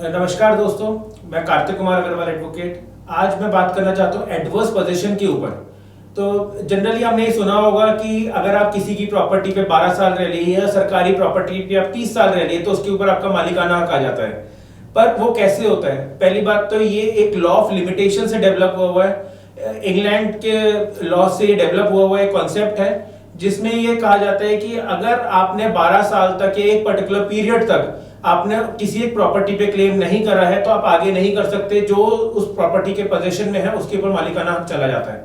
नमस्कार दोस्तों, मैं कार्तिक कुमार अग्रवाल एडवोकेट। आज मैं बात करना चाहता हूँ एडवर्स पोजीशन के ऊपर। तो जनरली हमने ये सुना होगा कि अगर आप किसी की प्रॉपर्टी पे 12 साल रह लिए या सरकारी प्रॉपर्टी पे आप 30 साल रह लिए तो उसके ऊपर आपका मालिकाना हक आ जाता है। पर वो कैसे होता है? पहली बात तो ये एक लॉ ऑफ लिमिटेशन से डेवलप हुआ है। इंग्लैंड के लॉ से ये डेवलप हुआ एक कॉन्सेप्ट है जिसमें ये कहा जाता है कि अगर आपने 12 साल तक या एक पर्टिकुलर पीरियड तक आपने किसी एक प्रॉपर्टी पे क्लेम नहीं करा है तो आप आगे नहीं कर सकते। जो उस प्रॉपर्टी के पोजीशन में है उसके ऊपर मालिकाना हक चला जाता है।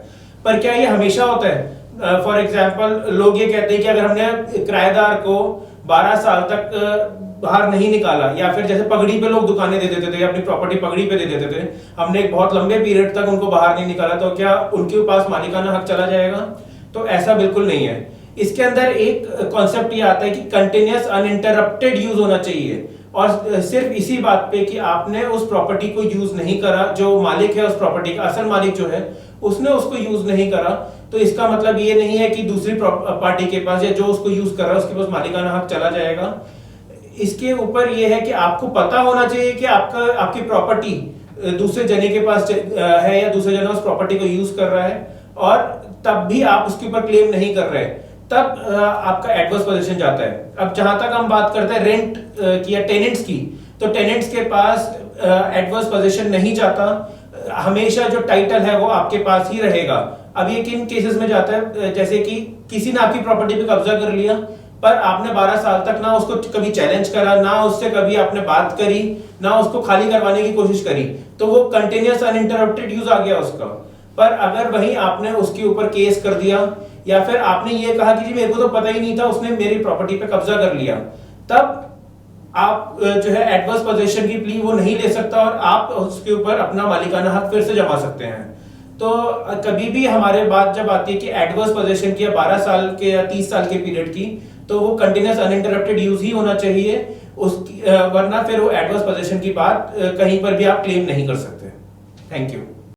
पर क्या ये हमेशा होता है? फॉर एग्जांपल लोग ये कहते हैं कि अगर हमने किराएदार को 12 साल तक बाहर नहीं निकाला, या फिर जैसे पगड़ी पे लोग दुकानें दे देते थे, अपनी प्रॉपर्टी पगड़ी पे दे देते थे, हमने एक बहुत लंबे पीरियड तक उनको बाहर नहीं निकाला, तो क्या उनके पास मालिकाना हक चला जाएगा? तो ऐसा बिल्कुल नहीं है। इसके अंदर एक कॉन्सेप्ट ये आता है कि कंटिन्यूअस अनइंटरप्टेड यूज होना चाहिए, और सिर्फ इसी बात पे कि आपने उस प्रॉपर्टी को यूज नहीं करा, जो मालिक है उस प्रॉपर्टी का, असल मालिक जो है उसने उसको यूज नहीं करा, तो इसका मतलब ये नहीं है कि दूसरी पार्टी के पास या जो उसको यूज कर रहा है उसके पास मालिकाना हक चला जाएगा। इसके ऊपर ये है कि आपको पता होना चाहिए कि आपकी प्रॉपर्टी दूसरे जने के पास है या दूसरे जना उस प्रॉपर्टी को यूज कर रहा है, और तब भी आप उसके ऊपर क्लेम नहीं कर रहे, तब आपका एडवर्स पोजीशन जाता है। अब जहां तक हम बात करते हैं रेंट की या टेनेंट्स की, तो टेनेंट्स के पास एडवर्स पोजीशन नहीं जाता। हमेशा जो टाइटल है वो आपके पास ही रहेगा। अब ये किन केसेस में जाता है? जैसे कि किसी ने आपकी प्रॉपर्टी पे कब्जा कर लिया, पर आपने 12 साल तक ना उसको कभी चैलेंज करा, ना उससे कभी आपने बात करी, ना उसको खाली करवाने की कोशिश करी, तो वो कंटिन्यूअस अनइंटरप्टेड यूज आ गया उसका। पर अगर वहीं आपने उसके ऊपर केस कर दिया, या फिर आपने ये कहा कि जी मेरे को तो पता ही नहीं था, उसने मेरी प्रॉपर्टी पे कब्जा कर लिया, तब आप जो है एडवर्स पोजीशन की प्ली वो नहीं ले सकता, और आप उसके ऊपर अपना मालिकाना हक फिर से जमा सकते हैं। तो कभी भी हमारे बात जब आती है कि एडवर्स पोजीशन की 12 साल के या 30 साल के पीरियड की, तो वो कंटिन्यूअस अनइंटरप्टेड यूज ही होना चाहिए उसकी, वरना फिर वो एडवर्स पोजीशन की बात कहीं पर भी आप क्लेम नहीं कर सकते। Thank you.